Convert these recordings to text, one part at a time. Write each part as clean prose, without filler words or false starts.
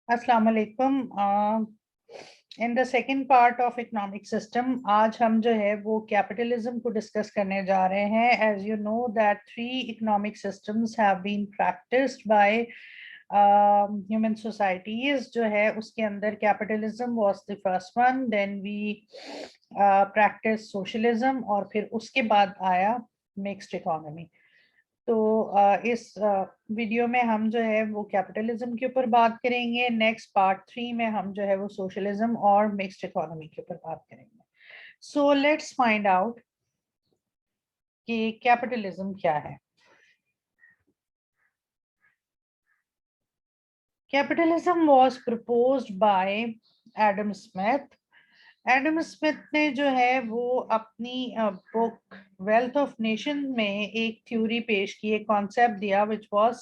अस्सलाम वालेकुम। In the second part of economic system आज हम जो है वो कैपिटलिज्म को डिस्कस करने जा रहे हैं। As you know that 3 economic systems have been practised by human societies. जो है उसके अंदर capitalism was the first one, then we practice socialism और फिर उसके बाद आया मिक्स्ड इकोनॉमी। तो इस वीडियो में हम जो है वो कैपिटलिज्म के ऊपर बात करेंगे। नेक्स्ट पार्ट 3 में हम जो है वो सोशलिज्म और मिक्स्ड इकोनॉमी के ऊपर बात करेंगे। सो लेट्स फाइंड आउट कि कैपिटलिज्म क्या है। Capitalism was proposed by Adam Smith. Adam Smith ने जो है वो अपनी बुक वेल्थ ऑफ नेशन में एक थ्योरी पेश की, एक कॉन्सेप्ट दिया which was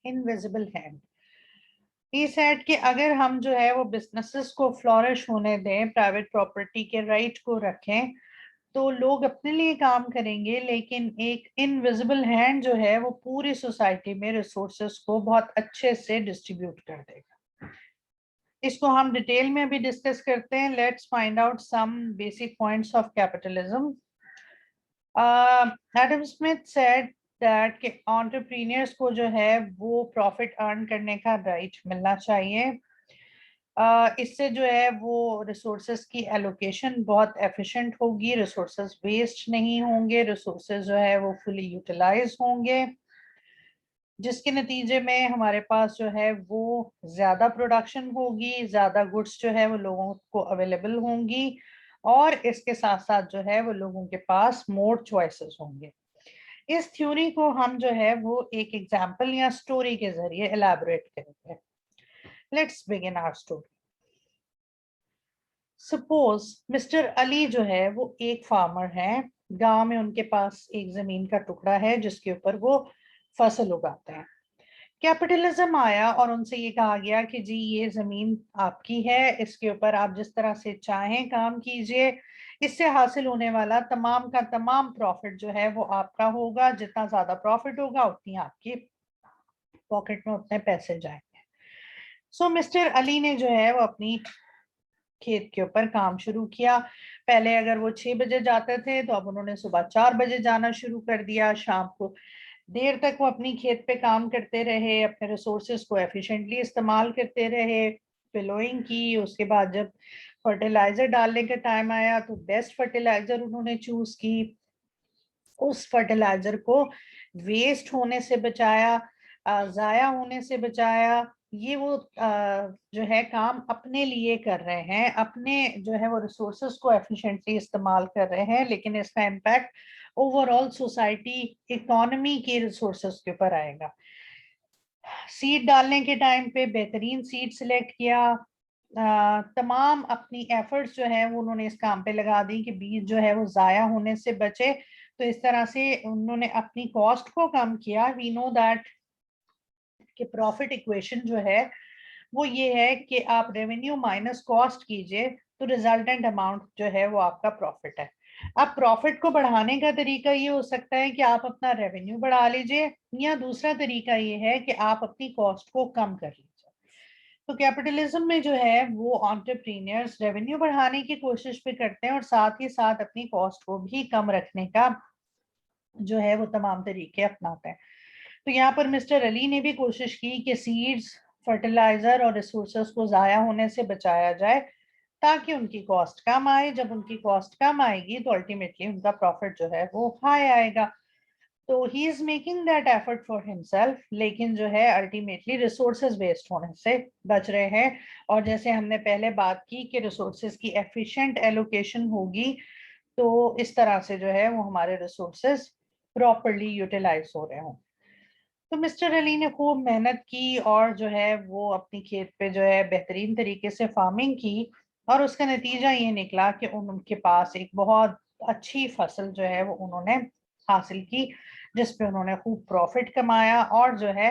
invisible hand. He said कि अगर हम जो है वो बिजनेसेस को फ्लोरिश होने दें, प्राइवेट प्रॉपर्टी के राइट को रखें, तो लोग अपने लिए काम करेंगे, लेकिन एक इनविजिबल हैंड जो है वो पूरी सोसाइटी में रिसोर्सेस को बहुत अच्छे से डिस्ट्रीब्यूट कर देगा। इसको हम डिटेल में अभी डिस्कस करते हैं। Let's find out some basic points of capitalism. Adam Smith said that कि एंटरप्रेन्योर्स को जो है वो प्रॉफिट अर्न करने का राइट मिलना चाहिए। इससे जो है वो रिसोर्सेज की एलोकेशन बहुत एफिशिएंट होगी, रिसोर्सेज वेस्ट नहीं होंगे, रिसोर्सेज जो है वो फुली यूटिलाइज होंगे, जिसके नतीजे में हमारे पास जो है वो ज्यादा प्रोडक्शन होगी, ज्यादा गुड्स जो है वो लोगों को अवेलेबल होंगी, और इसके साथ साथ जो है वो लोगों के पास मोर चॉइसेस होंगे। इस थ्योरी को हम जो है वो एक एग्जांपल या स्टोरी के जरिए एलैबोरेट करेंगे। Let's begin our story. Suppose mister Ali जो है वो एक फार्मर है। गांव में उनके पास एक जमीन का टुकड़ा है जिसके ऊपर वो फसल उगाते हैं। कैपिटलिज्म आया और उनसे ये कहा गया कि जी ये जमीन आपकी है, इसके ऊपर आप जिस तरह से चाहें काम कीजिए, इससे हासिल होने वाला तमाम का तमाम प्रॉफिट जो है वो आपका होगा। जितना ज्यादा प्रॉफिट होगा उतनी आपकी पॉकेट में उतने पैसे जाएंगे। सो मिस्टर अली ने जो है वो अपनी खेत के ऊपर काम शुरू किया। पहले अगर वो 6 बजे जाते थे तो अब उन्होंने सुबह 4 बजे जाना शुरू कर दिया। शाम को देर तक वो अपनी खेत पे काम करते रहे, अपने रिसोर्सेज को एफिशिएंटली इस्तेमाल करते रहे, पिलोइंग की। उसके बाद जब फर्टिलाइजर डालने का टाइम आया तो बेस्ट फर्टिलाइजर उन्होंने चूज की, उस फर्टिलाइजर को वेस्ट होने से बचाया, जाया होने से बचाया। ये वो जो है काम अपने लिए कर रहे हैं, अपने जो है वो रिसोर्सेज को एफिशिएंटली इस्तेमाल कर रहे हैं, लेकिन इसका इम्पैक्ट ओवरऑल सोसाइटी इकोनॉमी के रिसोर्सेज के ऊपर आएगा। सीड डालने के टाइम पे बेहतरीन सीड सिलेक्ट किया। तमाम अपनी एफर्ट्स जो है वो उन्होंने इस काम पे लगा दी कि बीज जो है वो जाया होने से बचे। तो इस तरह से उन्होंने अपनी कॉस्ट को कम किया। वी नो दैट कि प्रॉफिट इक्वेशन जो है वो ये है कि आप रेवेन्यू माइनस कॉस्ट कीजिए तो रिजल्टेंट अमाउंट जो है वो आपका प्रॉफिट है। अब प्रॉफिट को बढ़ाने का तरीका ये हो सकता है कि आप अपना रेवेन्यू बढ़ा लीजिए, या दूसरा तरीका ये है कि आप अपनी कॉस्ट को कम कर लीजिए। तो कैपिटलिज्म में जो है वो एंटरप्रेन्योर्स रेवेन्यू बढ़ाने की कोशिश भी करते हैं और साथ ही साथ अपनी कॉस्ट को भी कम रखने का जो है वो तमाम तरीके अपनाते हैं। तो यहाँ पर मिस्टर अली ने भी कोशिश की कि सीड्स, फर्टिलाइजर और रिसोर्सेज को जाया होने से बचाया जाए ताकि उनकी कॉस्ट कम आए। जब उनकी कॉस्ट कम आएगी तो अल्टीमेटली उनका प्रॉफिट जो है वो हाई आएगा। तो he is making that effort for himself, लेकिन जो है अल्टीमेटली रिसोर्सेज वेस्ट होने से बच रहे हैं। और जैसे हमने पहले बात की कि रिसोर्सेज की एफिशिएंट एलोकेशन होगी तो इस तरह से जो है वो हमारे रिसोर्सेज प्रॉपरली यूटिलाइज हो रहे हों। तो मिस्टर अली ने खूब मेहनत की और जो है वो अपनी खेत पे जो है बेहतरीन तरीके से फार्मिंग की, और उसका नतीजा ये निकला कि उनके पास एक बहुत अच्छी फसल जो है वो उन्होंने हासिल की, जिसपे उन्होंने खूब प्रॉफिट कमाया और जो है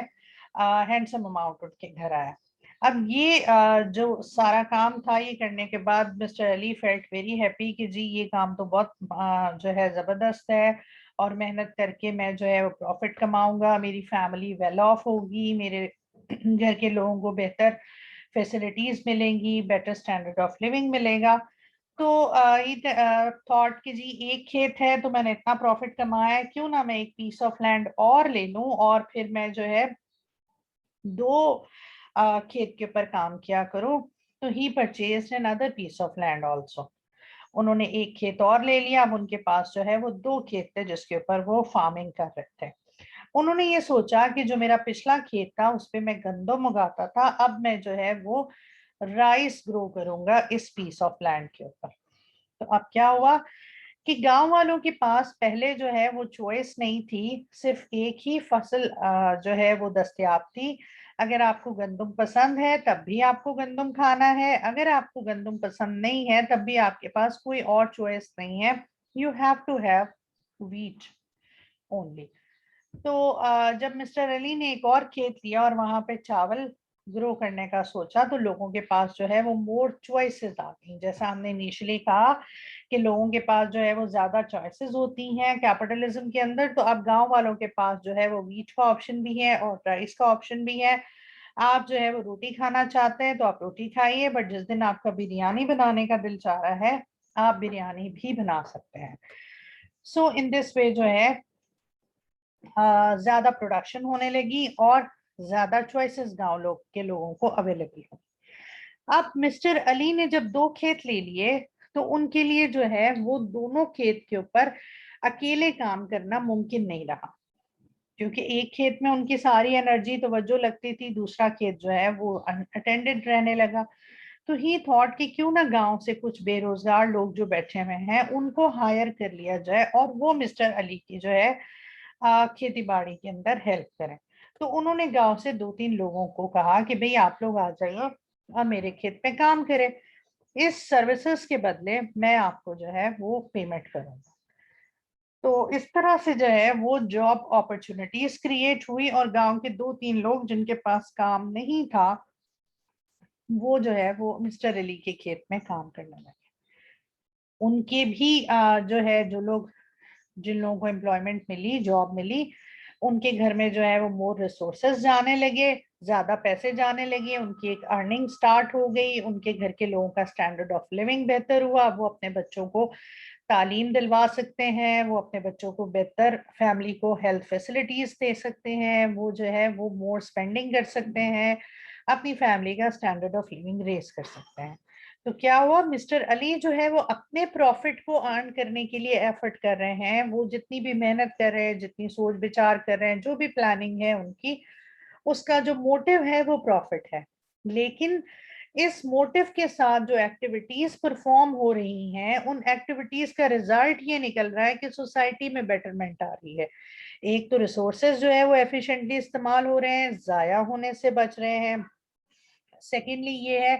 हैंडसम अमाउंट उनके घर आया। अब ये जो सारा काम था ये करने के बाद mister Ali felt very happy कि जी ये काम तो बहुत जो है जबरदस्त है, और मेहनत करके मैं जो है वो प्रॉफिट कमाऊंगा, मेरी फैमिली वेल ऑफ होगी, मेरे घर के लोगों को बेहतर फैसिलिटीज मिलेंगी, बेटर स्टैंडर्ड ऑफ लिविंग मिलेगा। तो ही थॉट कि जी एक खेत है तो मैंने इतना प्रॉफिट कमाया है, क्यों ना मैं एक पीस ऑफ लैंड और ले लूं और फिर मैं जो है 2 खेत के ऊपर काम किया करूं। तो he purchased another piece of land also. उन्होंने एक खेत और ले लिया। अब उनके पास जो है वो 2 खेत थे जिसके ऊपर वो फार्मिंग कर रहे थे। उन्होंने ये सोचा कि जो मेरा पिछला खेत था उस पे मैं गंदम उगाता था, अब मैं जो है वो राइस ग्रो करूंगा इस पीस ऑफ लैंड के ऊपर। तो अब क्या हुआ कि गांव वालों के पास पहले जो है वो चॉइस नहीं थी, सिर्फ एक ही फसल जो है वो दस्तयाब थी। अगर आपको गंदम पसंद है तब भी आपको गंदम खाना है, अगर आपको गंदम पसंद नहीं है तब भी आपके पास कोई और चॉइस नहीं है। You have to have wheat only. तो जब मिस्टर अली ने एक और खेत लिया और वहां पे चावल ग्रो करने का सोचा तो लोगों के पास जो है वो मोर चॉइसेस आ गई। जैसा हमने इनिशियली कहा कि लोगों के पास जो है वो ज्यादा चॉइसेस होती हैं कैपिटलिज्म के अंदर, तो अब गांव वालों के पास जो है वो व्हीट का ऑप्शन भी है और राइस का ऑप्शन भी है। आप जो है वो रोटी खाना चाहते हैं तो आप रोटी खाइए, बट जिस दिन आपका बिरयानी बनाने का दिल चाह रहा है आप बिरयानी भी बना सकते हैं। सो इन दिस वे जो है ज्यादा प्रोडक्शन होने लगी और ज्यादा चॉइसेस गांव लोग के लोगों को अवेलेबल हो। अब मिस्टर अली ने जब 2 खेत ले लिए तो उनके लिए जो है वो दोनों खेत के ऊपर अकेले काम करना मुमकिन नहीं रहा, क्योंकि एक खेत में उनकी सारी एनर्जी तवज्जो लगती थी, दूसरा खेत जो है वो अनअटेंडेड रहने लगा। तो ही थॉट कि क्यों ना गांव से कुछ बेरोजगार लोग जो बैठे हुए हैं उनको हायर कर लिया जाए और वो मिस्टर अली की जो है खेती बाड़ी के अंदर हेल्प करें। तो उन्होंने गांव से 2-3 लोगों को कहा कि भाई आप लोग आ जाइए और मेरे खेत पे काम करें, इस सर्विसेज के बदले मैं आपको जो है वो पेमेंट करूंगा। तो इस तरह से जो है वो जॉब अपॉर्चुनिटीज क्रिएट हुई और गांव के 2-3 लोग जिनके पास काम नहीं था वो जो है वो मिस्टर अली के खेत में काम करने लगे। उनके भी जो है जो लोग जिन लोगों को एम्प्लॉयमेंट मिली, जॉब मिली, उनके घर में जो है वो मोर रिसोर्सेज जाने लगे, ज्यादा पैसे जाने लगे, उनकी एक अर्निंग स्टार्ट हो गई, उनके घर के लोगों का स्टैंडर्ड ऑफ लिविंग बेहतर हुआ, वो अपने बच्चों को तालीम दिलवा सकते हैं, वो अपने बच्चों को बेहतर फैमिली को हेल्थ फैसिलिटीज दे सकते हैं, वो जो है वो मोर स्पेंडिंग कर सकते हैं, अपनी फैमिली का स्टैंडर्ड ऑफ लिविंग रेस कर सकते हैं। तो क्या हुआ, मिस्टर अली जो है वो अपने प्रॉफिट को अर्न करने के लिए एफर्ट कर रहे हैं, वो जितनी भी मेहनत कर रहे हैं, जितनी सोच विचार कर रहे हैं, जो भी प्लानिंग है उनकी, उसका जो मोटिव है वो प्रॉफिट है। लेकिन इस मोटिव के साथ जो एक्टिविटीज परफॉर्म हो रही हैं उन एक्टिविटीज का रिजल्ट ये निकल रहा है कि सोसाइटी में बेटरमेंट आ रही है। एक तो रिसोर्सेज जो है वो एफिशिएंटली इस्तेमाल हो रहे हैं, जाया होने से बच रहे हैं। सेकेंडली ये है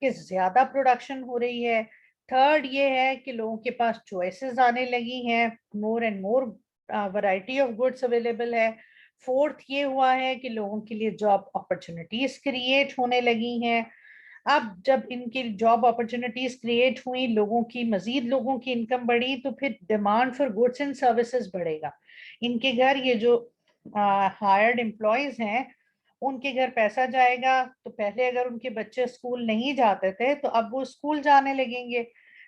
कि ज्यादा प्रोडक्शन हो रही है। थर्ड ये है कि लोगों के पास चॉइसेस आने लगी हैं, more and more variety of goods available है। फोर्थ ये हुआ है कि लोगों के लिए जॉब अपॉर्चुनिटीज क्रिएट होने लगी हैं। अब जब इनकी जॉब अपॉर्चुनिटीज क्रिएट हुई, लोगों की मजीद लोगों की इनकम बढ़ी, तो फिर demand for goods and services बढ़ेगा। इनके घर ये जो हायर्ड एम्प्लॉयज हैं उनके घर पैसा जाएगा, तो पहले अगर उनके बच्चे स्कूल नहीं जाते थे तो अब वो स्कूल जाने लगेंगे।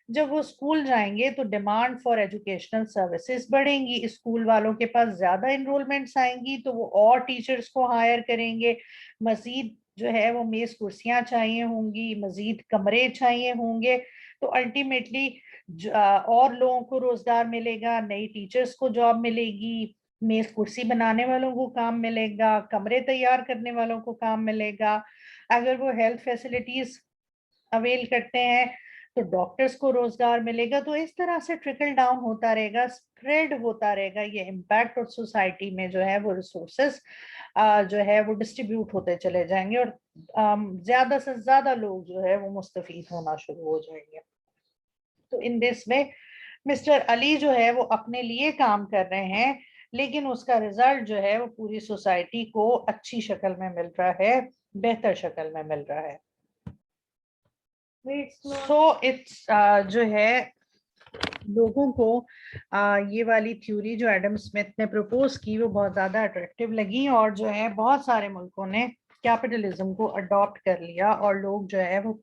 जब वो स्कूल जाएंगे तो डिमांड फॉर एजुकेशनल सर्विसेज बढ़ेंगी, स्कूल वालों के पास ज्यादा इनरोलमेंट्स आएंगी तो वो और टीचर्स को हायर करेंगे, मजीद जो है वो मेज कुर्सियां चाहिए होंगी, मजीद कमरे चाहिए होंगे। तो अल्टीमेटली और लोगों को रोजगार मिलेगा, नई टीचर्स को जॉब मिलेगी, मेज कुर्सी बनाने वालों को काम मिलेगा, कमरे तैयार करने वालों को काम मिलेगा। अगर वो हेल्थ फैसिलिटीज अवेल करते हैं तो डॉक्टर्स को रोजगार मिलेगा। तो इस तरह से ट्रिकल डाउन होता रहेगा, स्प्रेड होता रहेगा ये इम्पैक्ट, और सोसाइटी में जो है वो रिसोर्सेस जो है वो डिस्ट्रीब्यूट होते चले जाएंगे और ज्यादा से ज्यादा लोग जो है वो मुस्तफीद होना शुरू हो जाएंगे। तो in this way mister Ali जो है वो अपने लिए काम कर रहे हैं, लेकिन उसका रिजल्ट जो है वो पूरी सोसाइटी को अच्छी शक्ल में मिल रहा है, बेहतर शक्ल में मिल रहा है। सो इट्स जो है लोगों को ये वाली थ्योरी जो एडम स्मिथ ने प्रपोज की वो बहुत ज्यादा अट्रैक्टिव लगी और जो है बहुत सारे मुल्कों ने کیپٹلزم کو اڈاپٹ کر لیا اور لوگ جو ہے وہ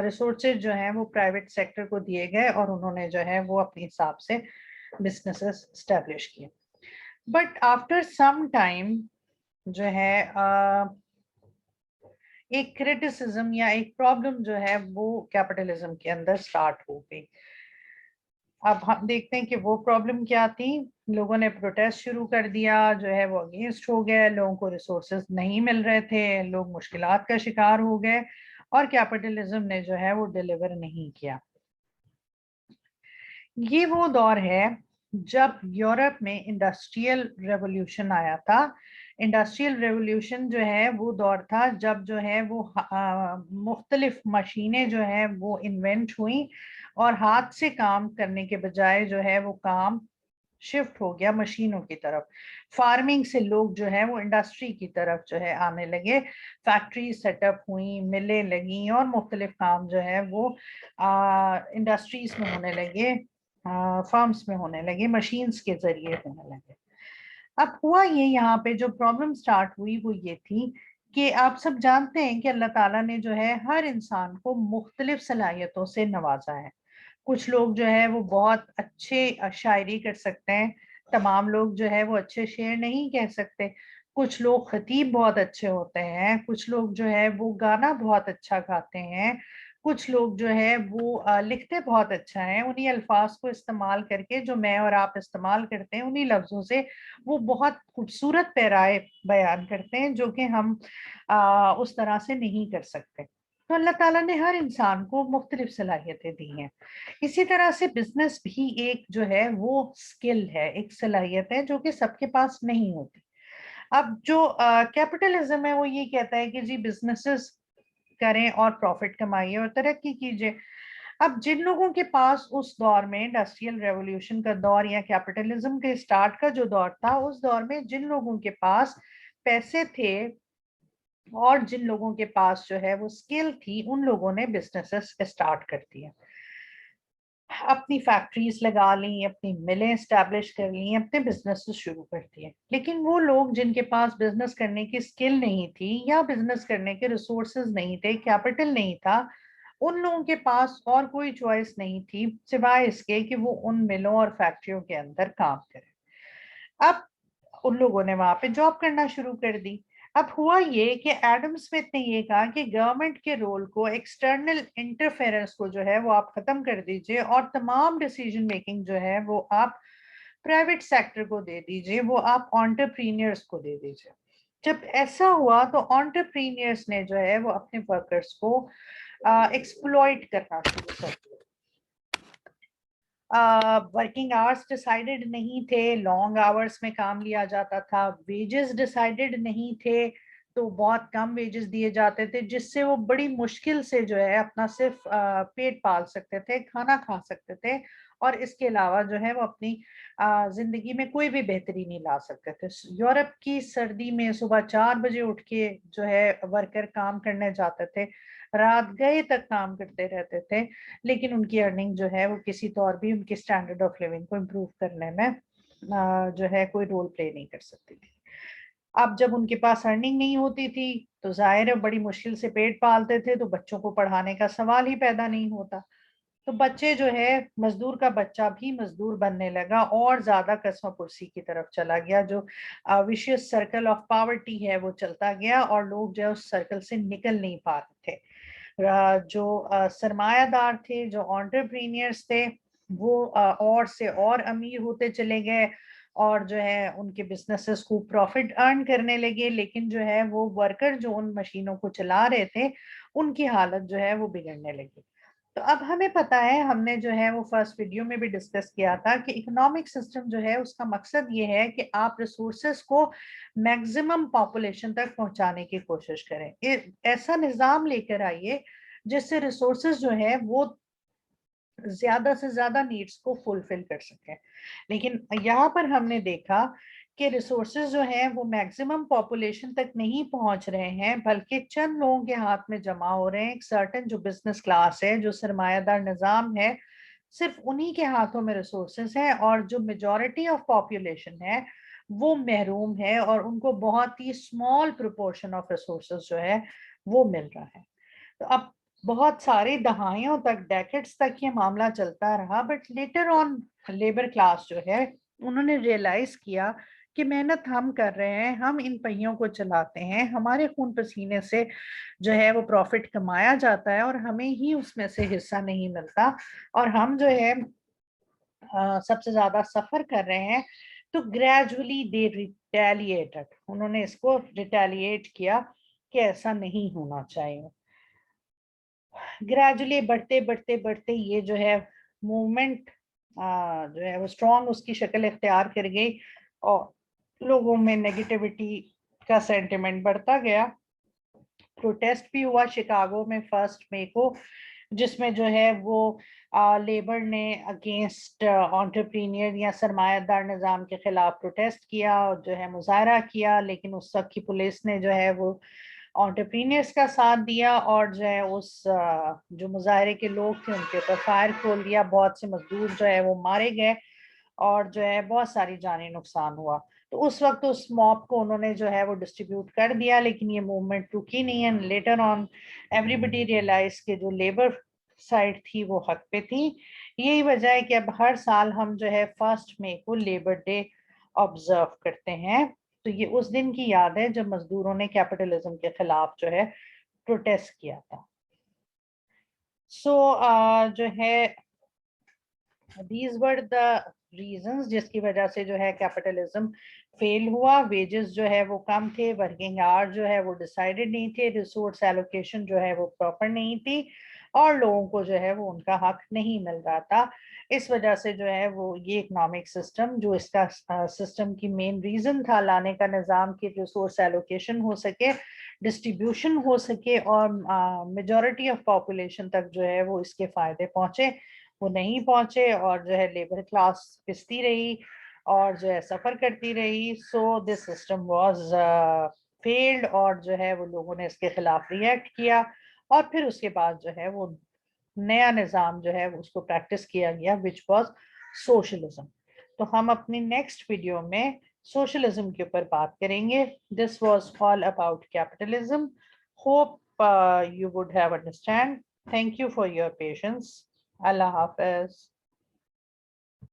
ریسورسز جو ہیں وہ پرائیویٹ سیکٹر کو دیے گئے اور انہوں نے جو ہے وہ اپنے حساب سے بزنسز اسٹیبلش کیے. بٹ آفٹر سم ٹائم جو ہے ایک کریٹیسزم یا ایک پرابلم جو ہے وہ کیپٹلزم کے اندر سٹارٹ ہو گئی. اب ہم دیکھتے ہیں کہ وہ پرابلم کیا تھی. لوگوں نے پروٹیسٹ شروع کر دیا, جو ہے وہ اگینسٹ ہو گئے, لوگوں کو ریسورسز نہیں مل رہے تھے, لوگ مشکلات کا شکار ہو گئے اور کیپٹلزم نے جو ہے وہ ڈیلیور نہیں کیا. یہ وہ دور ہے جب یورپ میں انڈسٹریل ریولوشن آیا تھا. انڈسٹریل ریولوشن جو ہے وہ دور تھا جب جو ہے وہ مختلف مشینیں جو ہیں وہ انوینٹ ہوئیں اور ہاتھ سے کام کرنے کے بجائے جو ہے وہ کام شفٹ ہو گیا مشینوں کی طرف. فارمنگ سے لوگ جو ہے وہ انڈسٹری کی طرف جو ہے آنے لگے, فیکٹری سیٹ اپ ہوئیں, ملیں لگیں اور مختلف کام جو ہے وہ انڈسٹریز میں ہونے لگے, فارمز میں ہونے لگے, مشینز کے ذریعے ہونے لگے. اب ہوا یہ یہاں پہ جو پرابلم سٹارٹ ہوئی وہ یہ تھی کہ آپ سب جانتے ہیں کہ اللہ تعالیٰ نے جو ہے ہر انسان کو مختلف صلاحیتوں سے نوازا ہے. کچھ لوگ جو ہے وہ بہت اچھے شاعری کر سکتے ہیں, تمام لوگ جو ہے وہ اچھے شعر نہیں کہہ سکتے. کچھ لوگ خطیب بہت اچھے ہوتے ہیں, کچھ لوگ جو ہے وہ گانا بہت اچھا گاتے ہیں, کچھ لوگ جو ہے وہ لکھتے بہت اچھا ہیں. انہی الفاظ کو استعمال کر کے جو میں اور آپ استعمال کرتے ہیں انہی لفظوں سے وہ بہت خوبصورت پیرائے بیان کرتے ہیں جو کہ ہم اس طرح سے نہیں کر سکتے. تو اللہ تعالیٰ نے ہر انسان کو مختلف صلاحیتیں دی ہیں. اسی طرح سے بزنس بھی ایک جو ہے وہ سکل ہے, ایک صلاحیت ہے جو کہ سب کے پاس نہیں ہوتی. اب جو کیپٹلزم ہے وہ یہ کہتا ہے کہ جی بزنسز کریں اور پروفٹ کمائیے اور ترقی کیجیے. اب جن لوگوں کے پاس اس دور میں انڈسٹریل ریولوشن کا دور یا کیپٹلزم کے سٹارٹ کا جو دور تھا, اس دور میں جن لوگوں کے پاس پیسے تھے اور جن لوگوں کے پاس جو ہے وہ سکل تھی, ان لوگوں نے بزنسز اسٹارٹ کر دیا, اپنی فیکٹریز لگا لیں, اپنی ملیں اسٹیبلش کر لیں, اپنے بزنس شروع کر دیے. لیکن وہ لوگ جن کے پاس بزنس کرنے کی سکل نہیں تھی یا بزنس کرنے کے ریسورسز نہیں تھے, کیپٹل نہیں تھا, ان لوگوں کے پاس اور کوئی چوائس نہیں تھی سوائے اس کے کہ وہ ان ملوں اور فیکٹریوں کے اندر کام کریں. اب ان لوگوں نے وہاں پہ جاب کرنا شروع کر دی. اب ہوا یہ کہ ایڈم اسمتھ نے یہ کہا کہ گورنمنٹ کے رول کو, ایکسٹرنل انٹرفیرنس کو جو ہے وہ آپ ختم کر دیجئے اور تمام ڈیسیجن میکنگ جو ہے وہ آپ پرائیویٹ سیکٹر کو دے دیجئے, وہ آپ انٹرپرینئرز کو دے دیجئے. جب ایسا ہوا تو انٹرپرینئرز نے جو ہے وہ اپنے ورکرز کو ایکسپلوئٹ کرنا شروع کر دیا. ورکنگ آورس ڈیسائیڈڈ نہیں تھے, لانگ آورس میں کام لیا جاتا تھا, ویجز ڈیسائیڈڈ نہیں تھے تو بہت کم ویجز دیے جاتے تھے جس سے وہ بڑی مشکل سے جو ہے اپنا صرف پیٹ پال سکتے تھے, کھانا کھا سکتے تھے, اور اس کے علاوہ جو ہے وہ اپنی زندگی میں کوئی بھی بہتری نہیں لا سکتے تھے. یورپ کی سردی میں صبح 4 بجے اٹھ کے جو ہے ورکر کام کرنے جاتے تھے, رات گئے تک کام کرتے رہتے تھے, لیکن ان کی ارننگ جو ہے وہ کسی طور بھی ان کی سٹینڈرڈ آف لیونگ کو امپروو کرنے میں جو ہے کوئی رول پلے نہیں کر سکتی تھی. اب جب ان کے پاس ارننگ نہیں ہوتی تھی تو ظاہر ہے بڑی مشکل سے پیٹ پالتے تھے, تو بچوں کو پڑھانے کا سوال ہی پیدا نہیں ہوتا. تو بچے جو ہے, مزدور کا بچہ بھی مزدور بننے لگا اور زیادہ قسم پرسی کی طرف چلا گیا. جو ویشیس سرکل آف پاورٹی ہے وہ چلتا گیا اور لوگ جو ہے اس سرکل سے نکل نہیں پا رہے تھے. جو سرمایہ دار تھے, جو انٹرپرینئرز تھے, وہ اور سے اور امیر ہوتے چلے گئے اور جو ہے ان کے بزنسز کو پروفٹ ارن کرنے لگے, لیکن جو ہے وہ ورکر جو ان مشینوں کو چلا رہے تھے ان کی حالت جو ہے وہ بگڑنے لگی. تو اب ہمیں پتا ہے, ہم نے جو ہے وہ فرسٹ ویڈیو میں بھی ڈسکس کیا تھا کہ اکنامک سسٹم جو ہے اس کا مقصد یہ ہے کہ آپ ریسورسز کو میکسیمم پاپولیشن تک پہنچانے کی کوشش کریں. ایسا نظام لے کر آئیے جس سے ریسورسز جو ہے وہ زیادہ سے زیادہ نیڈز کو فلفل کر سکیں. لیکن یہاں پر ہم نے دیکھا کہ ریسورسز جو ہیں وہ میکسیمم پاپولیشن تک نہیں پہنچ رہے ہیں, بلکہ چند لوگوں کے ہاتھ میں جمع ہو رہے ہیں. ایک سرٹن جو بزنس کلاس ہے, جو سرمایہ دار نظام ہے, صرف انہی کے ہاتھوں میں ریسورسز ہیں, اور جو میجورٹی آف پاپولیشن ہے وہ محروم ہے اور ان کو بہت ہی اسمال پروپورشن آف ریسورسز جو ہے وہ مل رہا ہے. تو اب بہت ساری دہائیوں تک ڈیکڈز تک یہ معاملہ چلتا رہا, but later on labour class جو ہے انہوں نے ریئلائز کیا کہ محنت ہم کر رہے ہیں, ہم ان پہیوں کو چلاتے ہیں, ہمارے خون پسینے سے جو ہے وہ پروفٹ کمایا جاتا ہے اور ہمیں ہی اس میں سے حصہ نہیں ملتا, اور ہم جو ہے سب سے زیادہ سفر کر رہے ہیں. تو گریجولی دے ریٹیلیٹڈ, انہوں نے اس کو ریٹیلیٹ کیا کہ ایسا نہیں ہونا چاہیے. گریجولی بڑھتے بڑھتے بڑھتے یہ جو ہے موومنٹ جو ہے وہ اسٹرانگ اس کی شکل اختیار کر گئی اور لوگوں میں نیگیٹیوٹی کا سینٹیمنٹ بڑھتا گیا. پروٹیسٹ بھی ہوا شکاگو میں 1 مئی کو, جس میں جو ہے وہ لیبر نے اگینسٹ انٹرپرینئر یا سرمایہ دار نظام کے خلاف پروٹیسٹ کیا اور جو ہے مظاہرہ کیا, لیکن اس وقت کی پولیس نے جو ہے وہ انٹرپرینئرس کا ساتھ دیا اور جو ہے اس جو مظاہرے کے لوگ تھے ان کے اوپر فائر کھول دیا. بہت سے مزدور جو ہے وہ مارے گئے اور جو ہے بہت ساری جانی نقصان ہوا. تو اس وقت اس موب کو انہوں نے جو ہے وہ ڈسٹریبیوٹ کر دیا, لیکن یہ موومنٹ رکی نہیں ہے. Later on everybody realise کہ جو لیبر سائڈ تھی وہ حق پہ تھی. یہی وجہ ہے کہ اب ہر سال ہم جو ہے 1 مئی کو لیبر ڈے آبزرو کرتے ہیں. تو یہ اس دن کی یاد ہے جب مزدوروں نے کیپٹلزم کے خلاف جو ہے پروٹیسٹ کیا تھا. سو جو ہے these were the reasons جس کی وجہ سے جو ہے کیپٹلزم فیل ہوا. ویجز جو ہے وہ کم تھے, ورکنگ آور جو ہے وہ ڈیسائیڈڈ نہیں تھے, ریسورس ایلوکیشن جو ہے وہ پراپر نہیں تھی, اور لوگوں کو جو ہے وہ ان کا حق نہیں مل رہا تھا. اس وجہ سے جو ہے وہ یہ اکنامک سسٹم جو اس کا سسٹم کی مین ریزن تھا لانے کا نظام کی ریسورس ایلوکیشن ہو سکے, ڈسٹریبیوشن ہو سکے اور میجورٹی آف پاپولیشن تک جو ہے وہ اس کے فائدے پہنچے, وہ نہیں پہنچے اور جو ہے لیبر کلاس پستی رہی اور جو ہے سفر کرتی رہی. سو دس سسٹم واز فیلڈ اور جو ہے وہ لوگوں نے اس کے خلاف ریئیکٹ کیا, اور پھر اس کے بعد جو ہے وہ نیا نظام جو ہے اس کو پریکٹس کیا گیا which was socialism. تو ہم اپنی نیکسٹ ویڈیو میں سوشلزم کے اوپر بات کریں گے. This was all about capitalism. Hope you would have understand. Thank you for your patience. اللہ حافظ.